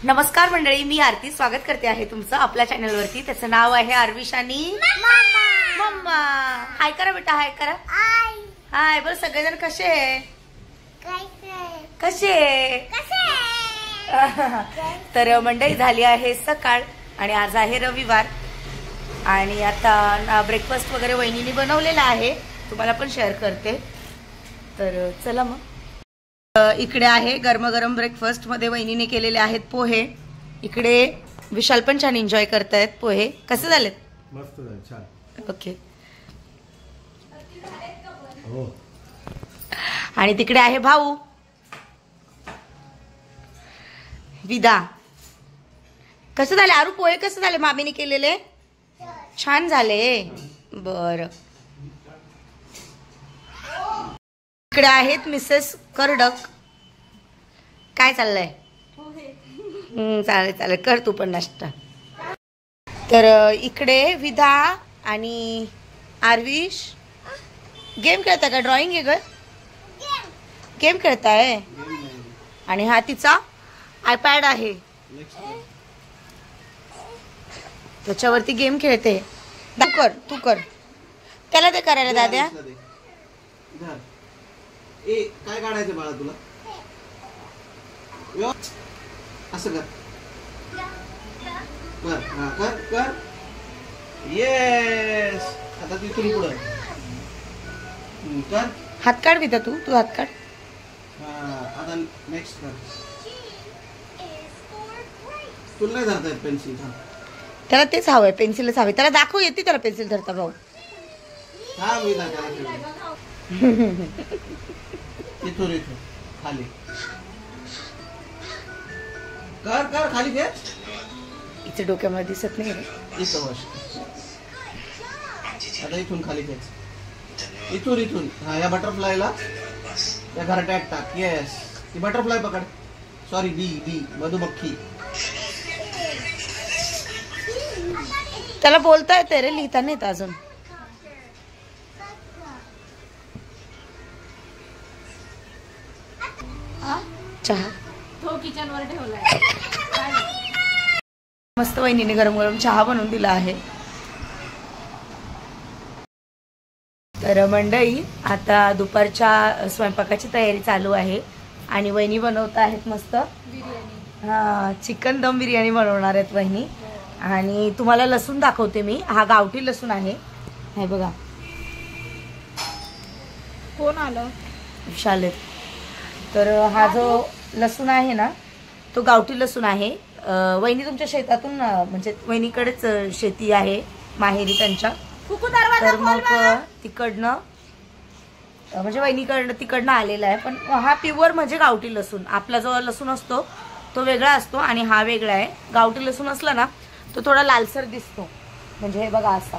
नमस्कार मंडळी, मी आरती स्वागत करते आहे तुमचं आपल्या चॅनल वरती. त्याचं नाव आहे आरविश आणि मम्मा. हाय करा बेटा, हाय करा. हाय. बरं सगळेजण कसे आहे? तर मंडळी झाली आहे सकाळ आणि आज आहे रविवार आणि आता ब्रेकफास्ट वगैरे वहिनीने बनवलेला आहे, तुम्हाला पण शेअर करते. तर चला मग. इकडे आहे गरम ब्रेकफास्ट मध्ये वहिनीने केलेले आहेत पोहे. इकडे विशाल पण छान एन्जॉय करतायत पोहे. कसे झालेत? मस्त झाले, छान. ओके. हो. आणि तिकडे आहे भाऊ विदा. कसे झाले आरू पोहे? कसे झाले मामीने केलेले? छान झाले. बर. इकडे आहेत मिसेस करडक. काय चाललंय? चालेल चालेल, कर तू पण नाश्ता. तर इकडे विधा आणि आरविश गेम खेळताय का? ड्रॉइंग आहे ग, गेम खेळताय. आणि हा तिचा आयपॅड आहे, त्याच्यावरती गेम खेळते. तू कर त्याला ते करायला दाद्या. काय काढायचं बाळा तुला? असं कर कर, हा कर कर. येस. आता तिथून पुढं कर. हात काढ विदा, तू हात काढ. आता नेक्स्ट कर. तुला नाही धरता येत पेन्सिल? त्याला तेच हवंय, पेन्सिलच हवे त्याला. दाखव, येते त्याला पेन्सिल धरता भाऊ. हा मी इथून इथून खाली कर कर, खाली घे. इथे डोक्यामध्ये दिसत नाही. इथं बस. आता इथून खाली घ्यायच. इथून हा या बटरफ्लायला या घरट्यात टाक. येस. ती बटरफ्लाय पकड. सॉरी, बी मधुमक्खी. त्याला बोलता येते रे, लिहिता नाही येत अजून. चहा तो किचन वर ठेवलाय. मस्त वहिनीने गरम चहा बनवून दिला आहे. तर मंडळी आता दुपारच्या स्वयंपाकाची तयारी चालू आहे आणि वहिनी बनवत आहेत मस्त बिर्याणी. हा, चिकन दम बिर्याणी बनवणार आहेत वहिनी. आणि तुम्हाला लसूण दाखवते मी. हा गावठी लसूण आहे, हे बघा. कोण आलं? विशाल. तर हा जो लसूण आहे ना, तो गावठी लसूण आहे. वहिनी तुमच्या शेतातून, म्हणजे वहिनीकडेच शेती आहे माहेरी त्यांच्या. तर मग तिकडनं, म्हणजे वहिनीकडनं तिकडनं आलेला आहे. पण हा प्युअर म्हणजे गावठी लसूण. आपला जो लसूण असतो तो वेगळा असतो आणि हा वेगळा आहे. गावठी लसूण असला ना तो थोडा लालसर दिसतो, म्हणजे हे बघा असा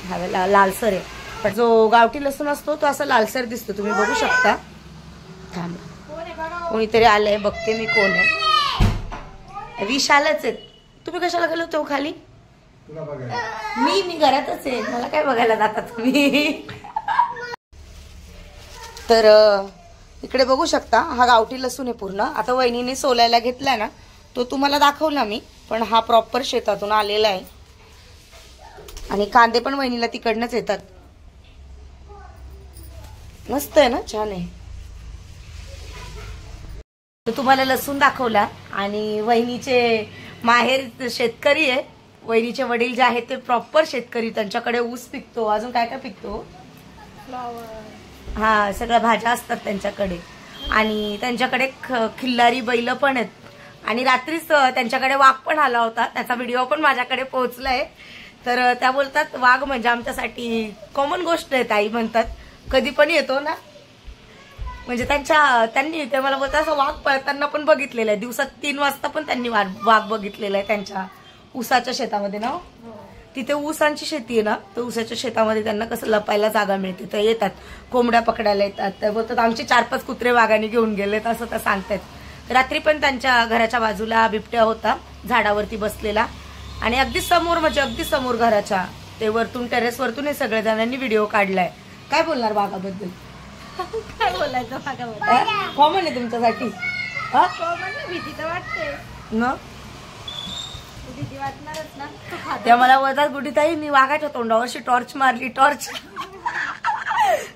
हा लालसर आहे. पण जो गावठी लसूण असतो तो असा लालसर दिसतो, तुम्ही बघू शकता. कोणीतरी आलंय, बघते मी कोण आहे. विशालच आहे. तुम्ही कशाला गेलो तो खाली? मी घरातच आहे, मला काय बघायला जाता तुम्ही? तर इकडे बघू शकता हा गावठी लसूण आहे पूर्ण. आता वहिनीने सोलायला घेतलाय ना, तो तुम्हाला दाखवला मी, पण हा प्रॉपर शेतातून आलेला आहे. आणि कांदे पण वहिनीला तिकडनंच येतात. मस्त आहे ना, छान आहे. तर तुम्हाला लसूण दाखवला. आणि वहिनीचे माहेर शेतकरी आहे. वहिनीचे वडील जे आहेत ते प्रॉपर शेतकरी. त्यांच्याकडे ऊस पिकतो, अजून काय काय पिकतो? फ्लॉवर. हा, सगळ्या भाज्या असतात त्यांच्याकडे. आणि त्यांच्याकडे खिल्लारी बैल पण आहेत. आणि रात्रीच त्यांच्याकडे वाघ पण आला होता, त्याचा व्हिडिओ पण माझ्याकडे पोहोचलाय. तर त्या बोलतात वाघ म्हणजे आमच्यासाठी कॉमन गोष्ट आहे. ताई म्हणतात कधी पण येतो ना, म्हणजे त्यांनी ते मला बोलतात असं वाघ पळताना पण बघितलेलं आहे. दिवसात 3 वाजता पण त्यांनी वाघ बघितलेला आहे त्यांच्या ऊसाच्या शेतामध्ये ना. तिथे ऊसांची शेती आहे ना, तर ऊसाच्या शेतामध्ये त्यांना कसं लपायला जागा मिळते, तर येतात, कोंबड्या पकडायला येतात. तर बोलतात आमचे 4-5 कुत्रे वाघाने घेऊन गेलेत, असं त्या सांगतात. रात्री पण त्यांच्या घराच्या बाजूला बिबट्या होता झाडावरती बसलेला. आणि अगदी समोर, म्हणजे अगदी समोर घराच्या, ते वरतून टेरेस वरतून हे सगळ्या जणांनी व्हिडिओ काढलाय. काय बोलणार वाघाबद्दल? काय बोलायचं? कॉमन आहे तुमच्यासाठी. कॉमन भीती तर वाटते. न दीदी वाटणारच ना तू खात त्या मला बोलतात गुडीताई मी वाघाच्या तोंडावरशी टॉर्च मारली टॉर्च.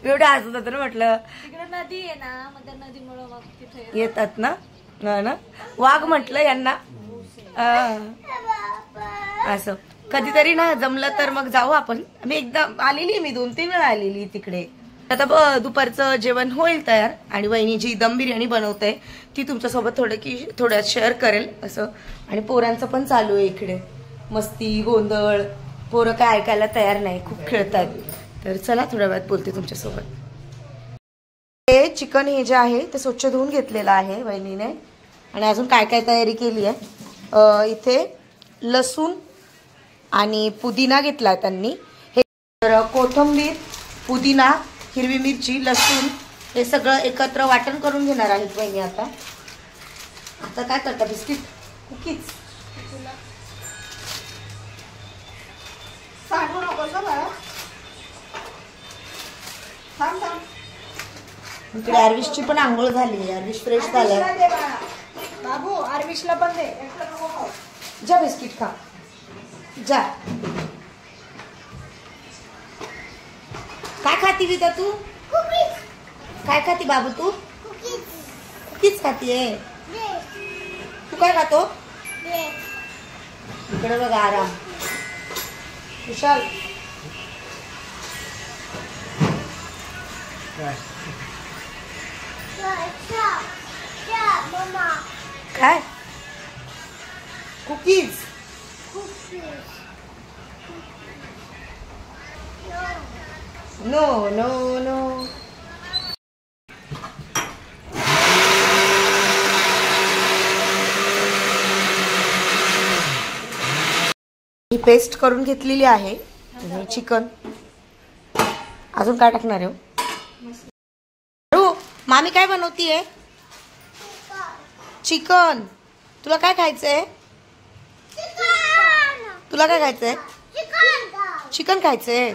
एवढे हसत होतं ना म्हटलं. तिकडे नदी आहे ना मग त्या नदीमुळे मग तिथे येतात ना ना वाघ म्हटलं यांना. असं कधीतरी ना जमलं तर मग जाऊ आपण. मी एकदा आलेली मी 2-3 वेळा आलेली तिकडे. आता दुपारचं जेवण होईल तयार आणि वहिनी जी दम बिर्याणी बनवते ती तुमच्यासोबत थोड्यात शेअर करेल असं. आणि पोरांचं पण चालू आहे इकडे मस्ती गोंधळ. पोरं काय ऐकायला तयार नाही खूप खेळतात. तर चला थोड्या वेळात बोलते तुमच्यासोबत. हे चिकन हे जे आहे ते स्वच्छ धुवून घेतलेलं आहे वहिनीने. आणि अजून काय काय तयारी केली आहे. इथे लसूण आणि पुदिना घेतला त्यांनी. हे कोथिंबीर पुदिना हिरवी मिरची लसूण हे सगळं एकत्र वाटण करून घेणार आहेत वहिनी. आता काय करता बिस्किट कुकीज सांगू नको बाळा. इकडे आर्विशची पण आंघोळ झाली. आर्विश फ्रेश झालाय. बाबू आर्विशला पण दे. जा बिस्किट खा जा. काय खाती विदा तू? काय खाती बाबू तू? कुकीज खातीये. तू काय खातो? इकडे बघा आराम. विशाल काय कुकीज नो नो नो. ही पेस्ट करून घेतलेली आहे चिकन. अजून काय टाकणार आहे? मामी काय बनवतीये? चिकन. तुला काय खायचंय? तुला काय खायचंय? चिकन खायचंय.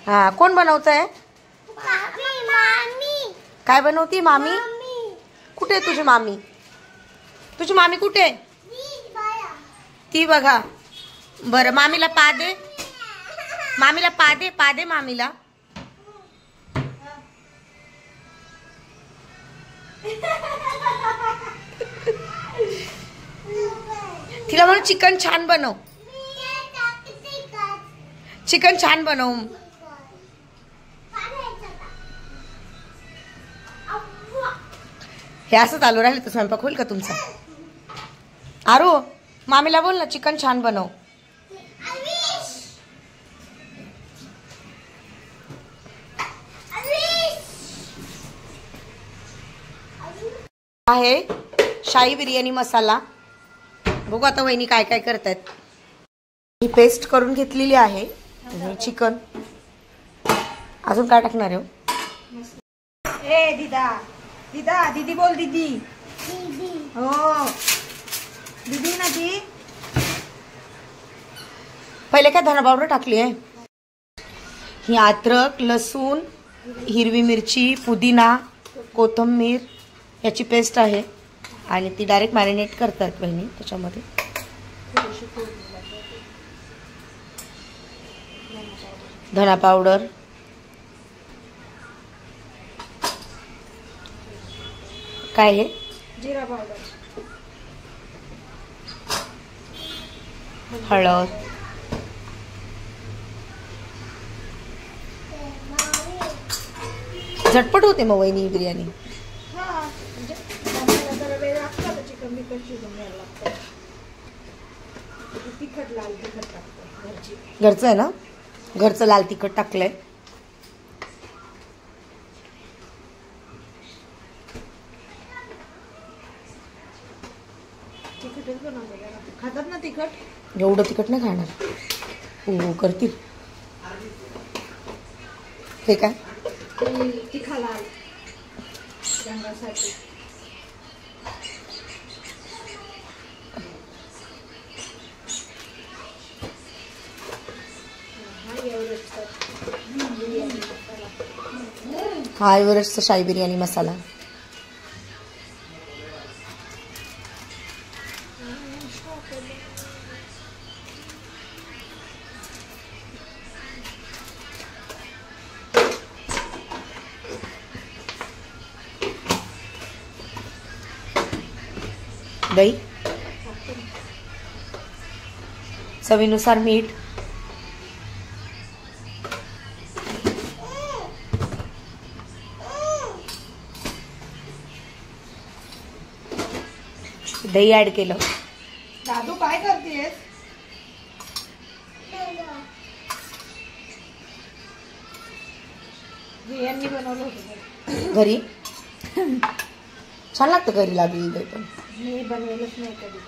हा कोण बनवतंय? काय बनवती मामी? कुठे आहे तुझी मामी? तुझी मामी कुठे? ती बघा. बरं मामीला पा दे. मामीला पा दे मामीला. तिला म्हणून चिकन छान बनव. चिकन छान बनव. हे असं चालू राहिलं तर स्वयंपाक होईल का तुमचा? आरू मामीला बोल ना चिकन छान बनव. आहे शाही बिर्याणी मसाला. बघू आता वहिनी काय काय करतायत. ही पेस्ट करून घेतलेली आहे चिकन. अजून काय टाकणार आहे? ए दीदा दीदा दीदी बोल. दीदी हो दीदी ना ती. पहिले काय धना पावडर टाकली आहे. ही अद्रक लसूण हिरवी मिरची पुदिना कोथिंबीर याची पेस्ट आहे. आणि ती डायरेक्ट मॅरिनेट करतात बहिणी त्याच्यामध्ये. धना पावडर काय आहे? जिरा पावडर हळद झटपट होते मग वहिनी बिर्याणी. हा म्हणजे जरा वेळ लागतो. चिकन बिकन शिजून घ्यायला लागतं. तिखट लाल तिखट टाकतो घरची. घरचं आहे ना. घरचं लाल तिखट टाकलंय. तिखटच बनवलेलं खातात ना तिखट. एवढं तिखट नाही खाणार. हो करतील. हे काय तिखा लाल रंगासाठी. हा एव्हरेस्टचा शाही बिर्याणी मसाला. दही, चवीनुसार मीठ, दही ऍड केलं. दादू काय करतेस? यांनी बनवलं होतं घरी. छान लागतं घरी लागलेली दही. पण मी बनवेलच नाही कधी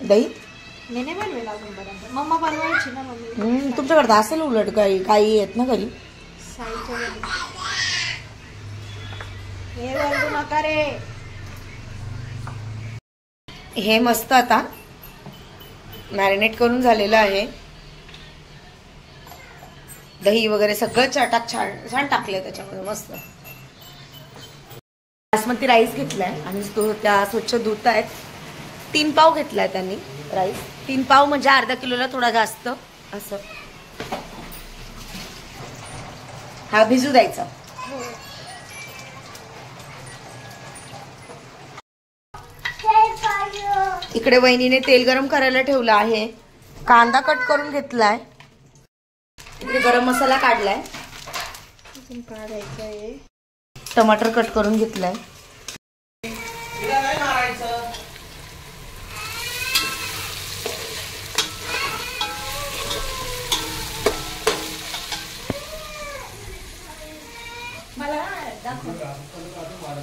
दही. मी नाही बनवेल अजूनपर्यंत. मम्मा बनवायची ना मम्मी. तुमच्याकडे असेल उलट काही येत ना घरी. साईच्या घरी. हे वरडू नका रे. हे मस्त आता मॅरिनेट करून झालेलं आहे. दही वगैरे सगळं छान टाकलंय त्याच्यामध्ये मस्त. बासमती राईस घेतलाय आणि तो त्या स्वच्छ धुत आहेत. 3 पाव घेतलाय त्यांनी राईस. 3 पाव म्हणजे अर्धा किलोला थोडा जास्त असं. हा भिजू द्यायचा. इकडे वहिनीने तेल गरम करायला ठेवलं आहे. कांदा कट करून घेतलाय. इकडे गरम मसाला काढलाय. अजून काढायचं आहे. टमाटर कट करून घेतलाय.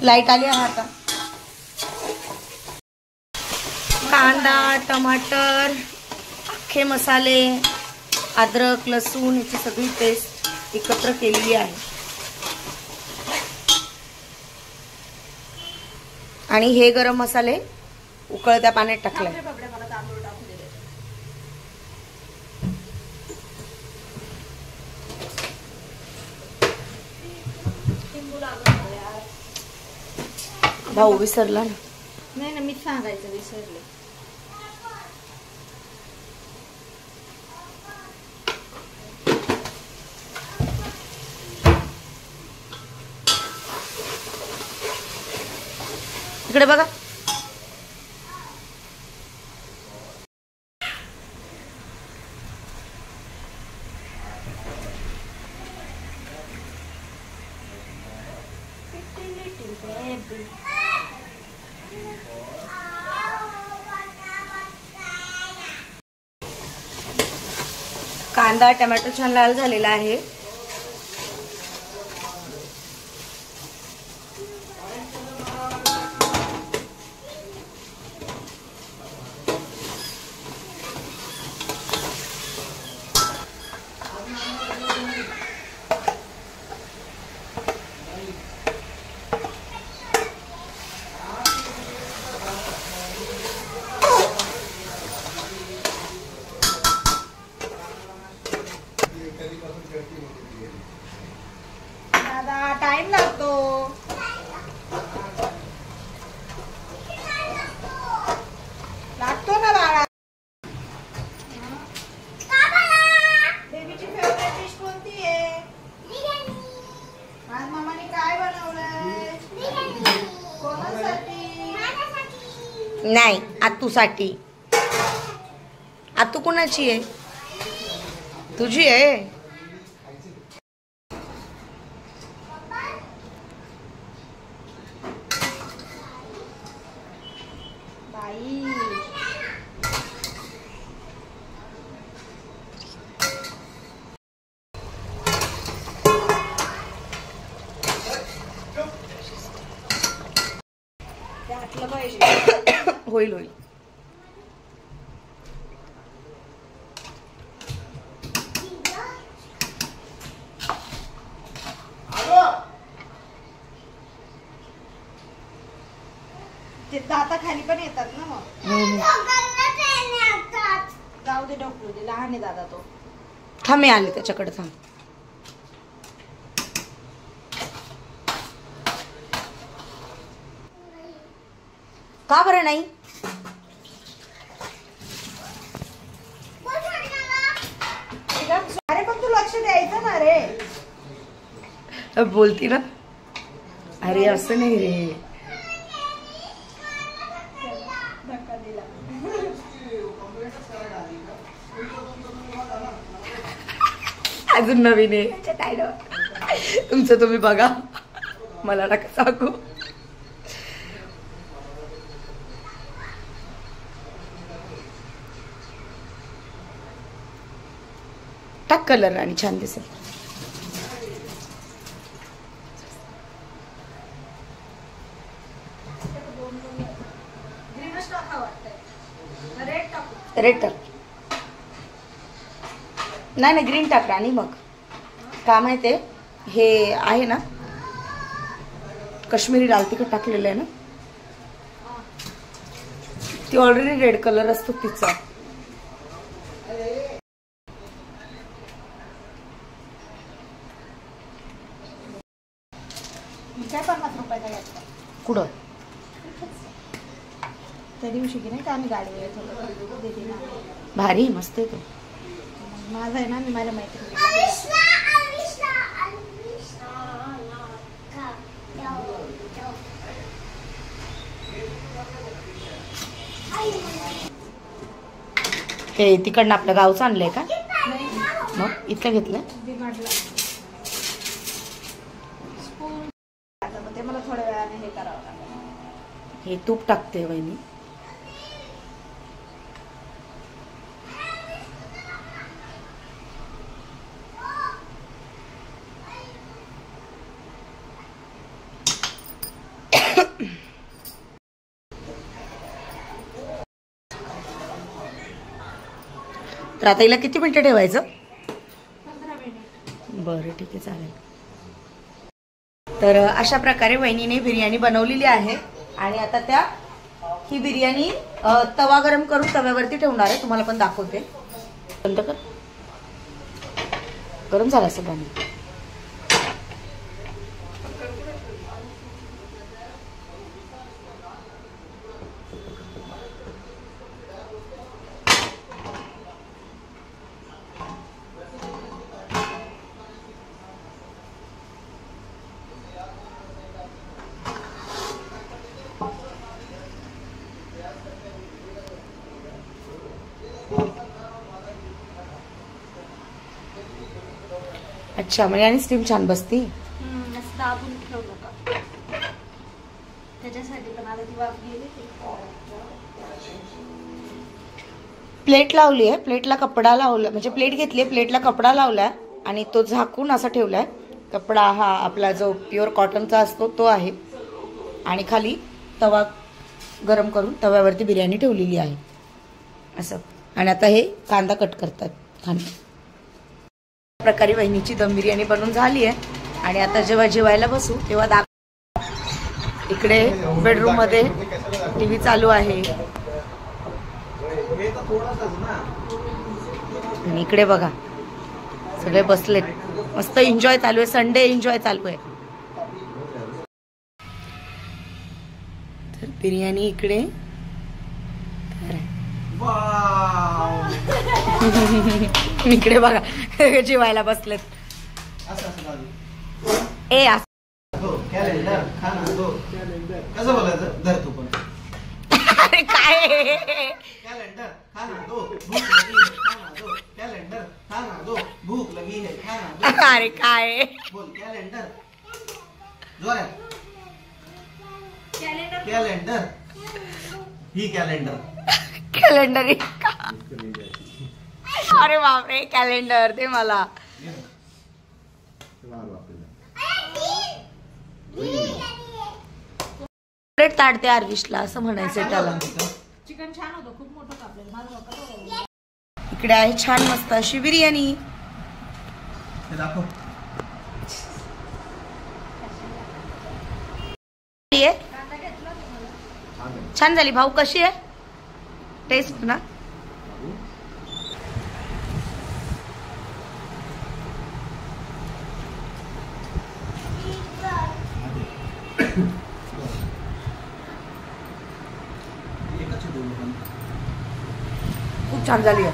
लाईट आली आहे आता. कांदा, टमाटर, अख्खे मसाले, अद्रक, लसूण याची सगळी पेस्ट एकत्र केलेली आहे. आणि हे गरम मसाले उकळत्या पाण्यात टाकले. भाऊ विसरला ना. नाही ना, मीच सांगायचं विसरले. इकडे बघा. कांदा टोमॅटो छान लाल झालेला आहे. दादा टाइम लागतो. लागतो ना बाळा. बेबीची फेवरेट डिश कोणती आहे? आज मामाने काय बनवलंय? कोणासाठी? नाही, आतूसाठी. आतू कोणाची आहे? तुझी आहे. बाई त्यातलं पाहिजे. होईल होईल. ते दाता खाली पण येतात ना मग. जाऊ दे डॉक्टर दे. लहान आहे दादा तो. थांब मी आले त्याच्याकडे. थांब. का बरं नाही? अरे पण तू लक्ष द्यायचं ना रे. बोलती ना. अरे असं नाही रे. अजून नवीन आहे डायलॉग तुमचं तुम्ही बघा, मला नका सांगू. टाक कलर आणि छान दिसेल. रेड टाक. नाही ग्रीन टाक राणी. मग का माहिती हे आहे ना काश्मीरी लाल तिखट टाकलेलं आहे ना, ती ऑलरेडी रेड कलर असतो तिचा. काय 50 रुपयाचा घेतला कुठं त्या दिवशी की नाही का आम्ही गाडीवर येत होतो दीदीला. भारी मस्त आहे तो. माझा आहे ना, मी माझ्या मैत्रिणीला हे तिकडनं आपल्या गावचं आणलंय का? मग इथलं घेतलं. ते मला थोड्या वेळाने हे करावं लागेल. हे तूप टाकते वहिनी. तर आता हिला किती मिनिटं ठेवायचं? 15 मिनिट. बरं ठीक आहे चालेल. तर अशा प्रकारे वहिनीने बिर्याणी बनवलेली आहे आणि आता ही बिर्याणी तवा गरम करून तव्यावरती ठेवणार आहे. तुम्हाला पण दाखवते. बंद कर. गरम झाला असं पाणी. अच्छा म्हणजे आणि स्टीम छान बसती. असं दाबून ठेवलं का त्याच्यासाठी. पण आता ती वाफ गेली. प्लेट लावली आहे. प्लेटला कपडा लावला म्हणजे प्लेट घेतली आहे, प्लेटला कपडा लावलाय आणि तो झाकून असा ठेवलाय. कपडा हा आपला जो प्युअर कॉटनचा असतो तो आहे आणि खाली तवा गरम करून तव्यावरती बिर्याणी ठेवलेली आहे असं. आणि आता हे कांदा कट करतात खाणे. प्रकारे वहिनीची दम बिर्याणी बनवून झाली आहे आणि आता जेव्हा जेवायला बसू तेव्हा इकडे बेडरूम मध्ये टीव्ही चालू आहे आणि इकडे बघा सगळे बसलेत. मस्त एन्जॉय चालू आहे. संडे एन्जॉय चालू आहे. तर बिर्याणी इकडे इकडे बघा जेवायला बसलेत. ए कॅलेंडर खाना दो. कसं बोलायचं? धर तू पण. अरे काय कॅलेंडर खाना दो भूख लगी है खाना दो. कॅलेंडर खाना दो भूख लगी है खाना दो. अरे काय बोल कॅलेंडर जोरात. कॅलेंडर ही कॅलेंडर अरे बापरे कॅलेंडर दे मला. ताडते आर्विशला असं म्हणायचंय त्याला. चिकन छान होतं. खूप मोठं कापलेलं. माझं इकडे आहे छान मस्त अशी बिर्याणी. दाखव. छान झाली भाऊ. कशी आहे टेस्ट ना? खूप छान झाली आहे.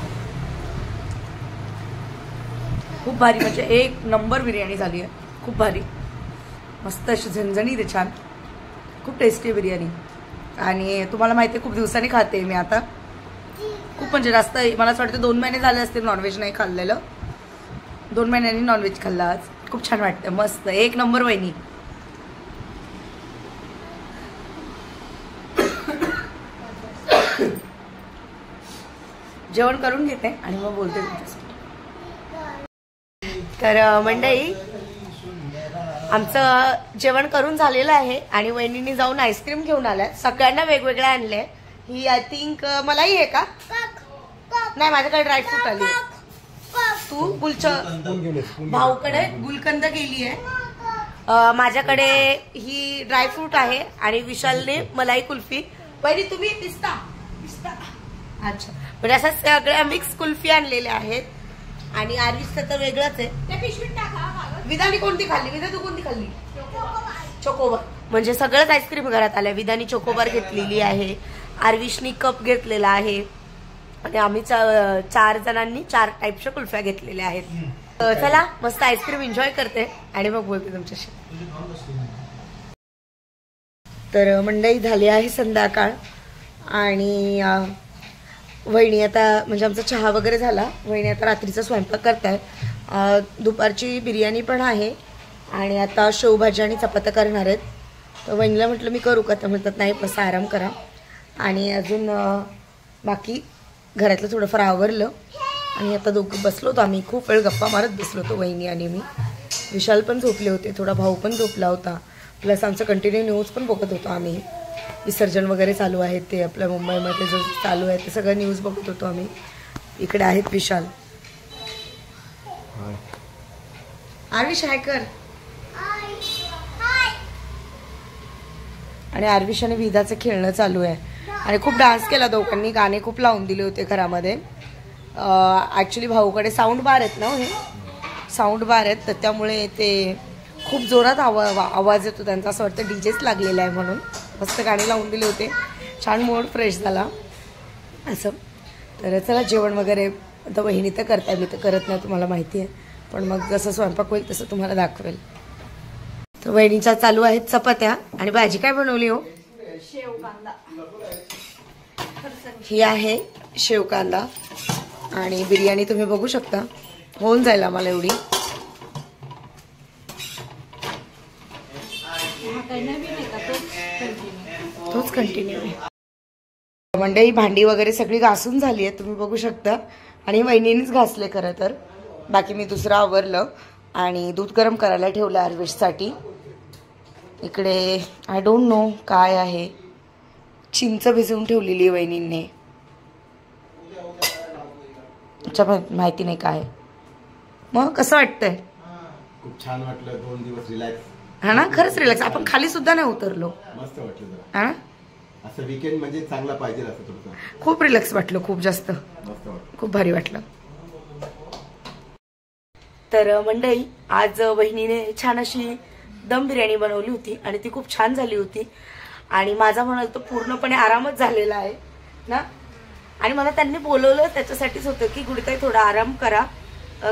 खूप भारी म्हणजे एक नंबर बिर्याणी झाली आहे. खूप भारी मस्त अशी झणझणीत आहे. छान खूप टेस्टी आहे बिर्याणी. आणि तुम्हाला माहिती आहे खूप दिवसांनी खाते मी आता. खूप म्हणजे जास्त मला असं वाटतं 2 महिने झाले असतील नॉनव्हेज नाही खाल्लेलं. 2 महिन्यांनी नॉनव्हेज खाल्लं आज. खूप छान वाटतं, मस्त एक नंबर वहिनी. जेवण करून घेते आणि मग बोलते तुमच्यासाठी. तर मंडळी आमचं जेवण करून झालेलं आहे आणि वहिनीने जाऊन आईस्क्रीम घेऊन आल्या. सगळ्यांना वेगवेगळ्या आणले. ही आय थिंक मलाही आहे का? नाही, माझ्याकडे ड्रायफ्रूट आली. तू भाऊकडे गुलकंद गेली आहे. माझ्याकडे ही ड्रायफ्रूट आहे आणि विशालने मलाई कुल्फी. वहिनी तुम्ही पिस्ता. अच्छा, म्हणजे अशा सगळ्या मिक्स कुल्फी आणलेल्या आहेत. आणि आरवीचं तर वेगळंच आहे. विधानी कोणती खाल्ली? विधा तू कोणती खाल्ली? चोकोबार. म्हणजे सगळंच आईस्क्रीम घरात आल्या. विधानी चोकोबार घेतलेली आहे, आरविशनी कप घेतलेला आहे आणि आम्ही 4 जणांनी 4 टाईपच्या कुल्फ्या घेतलेल्या आहेत. चला मस्त आईस्क्रीम एन्जॉय करते आणि मग बोलते तुमच्याशी. तर मंडळी झाली आहे संध्याकाळ आणि वहिनी आता म्हणजे आमचा चहा वगैरे झाला. वहिनी आता रात्रीचा स्वयंपाक करताय. दुपारची बिर्याणी पण आहे आणि आता शेवभाजी आणि चपात्या करणार आहेत. तर वहिनीला म्हटलं मी करू का? तर म्हणतात नाही, बसा आराम करा. आणि अजून बाकी घरातलं थोडंफार आवरलं आणि आता दोघं बसलो होतो आम्ही. खूप वेळ गप्पा मारत बसलो होतो वहिनी आणि मी. विशाल पण झोपले होते, थोडा भाऊ पण झोपला होता. प्लस आमचं कंटिन्यू न्यूज पण बघत होतो आम्ही. विसर्जन वगैरे चालू आहे ते आपल्या मुंबईमध्ये जो चालू आहे ते सगळं न्यूज बघत होतो आम्ही. इकडे आहेत विशाल. आरविश हाय कर. आणि आरविश आणि विधाचं खेळणं चालू आहे आणि खूप डान्स केला दोघांनी. गाणे खूप लावून दिले होते घरामध्ये. ॲक्च्युली भाऊकडे साऊंड बार आहेत ना, हे साऊंड बार आहेत, तर त्यामुळे ते खूप जोरात आवाज येतो त्यांचा. असं वाटतं डीजेच लागलेला आहे म्हणून. मस्त गाणी लावून दिले होते, छान मूड फ्रेश झाला असं. तर चला जेवण वगैरे आता वहिनी तर करताय, मी तर करत नाही तुम्हाला माहिती आहे. पण मग जसं स्वयंपाक होईल तसं तुम्हाला दाखवेल. तर वहिनीच्या चालू आहेत चपात्या. आणि भाजी काय बनवली हो? शेव कांदा. ही आहे शेव कांदा. आणि बिर्याणी तुम्ही बघू शकता, होऊन जाईल आम्हाला एवढी. तोच कंटिन्यू आहे. मंडळी भांडी वगैरे सगळी घासून झाली आहे, तुम्ही बघू शकता. आणि वहिनीनेच घासले खरं तर. बाकी मी दुसरं आवरलं आणि दूध गरम करायला ठेवलं आरविशसाठी. इकडे आय डोंट नो काय आहे, चिंच भिजवून ठेवलेली वहिनींनी. माहिती नाही काय. मग कसं वाटतंय? खूप छान वाटलं. 2 दिवस रिलॅक्स. हा ना, खरंच रिलॅक्स. आपण खाली सुद्धा नाही उतरलो. मस्त वाटलं जरा. हा ना, असं वीकेंड म्हणजे चांगला पाहिजे असं थोडं. खूप रिलॅक्स वाटलं, खूप जास्त. मस्त वाटलं, खूप भारी वाटलं. तर मंडळी आज वहिनीने छान अशी दम बिर्याणी बनवली होती आणि ती खूप छान झाली होती. आणि माझा म्हणाल तर पूर्णपणे आरामच झालेला आहे ना. आणि मला त्यांनी बोलवलं त्याच्यासाठीच होतं की गुडीताई थोडा आराम करा,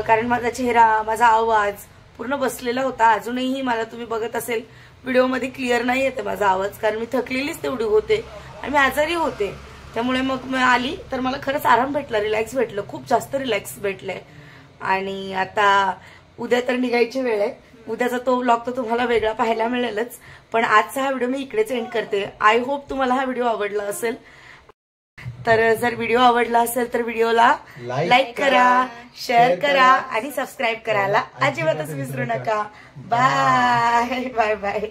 कारण माझा चेहरा, माझा आवाज पूर्ण बसलेला होता. अजूनही मला तुम्ही बघत असेल व्हिडिओमध्ये क्लिअर नाही येते माझा आवाज, कारण मी थकलेलीच तेवढी होते आणि मी आजारी होते. त्यामुळे मग मी आली तर मला खरंच आराम भेटला, रिलॅक्स भेटलं, खूप जास्त रिलॅक्स भेटलंय. आणि आता उद्या तर निघायची वेळ आहे. उद्याचा तो व्लॉग तर तुम्हाला वेगळा पाहायला मिळेलच. पण आजचा हा व्हिडिओ मी इकडेच एंड करते. आय होप तुम्हाला हा व्हिडिओ आवडला असेल. तर जर व्हिडिओ आवडला असेल तर व्हिडिओला लाईक करा, शेअर करा आणि सबस्क्राईब करायला अजिबातच विसरू नका. Bye bye bye.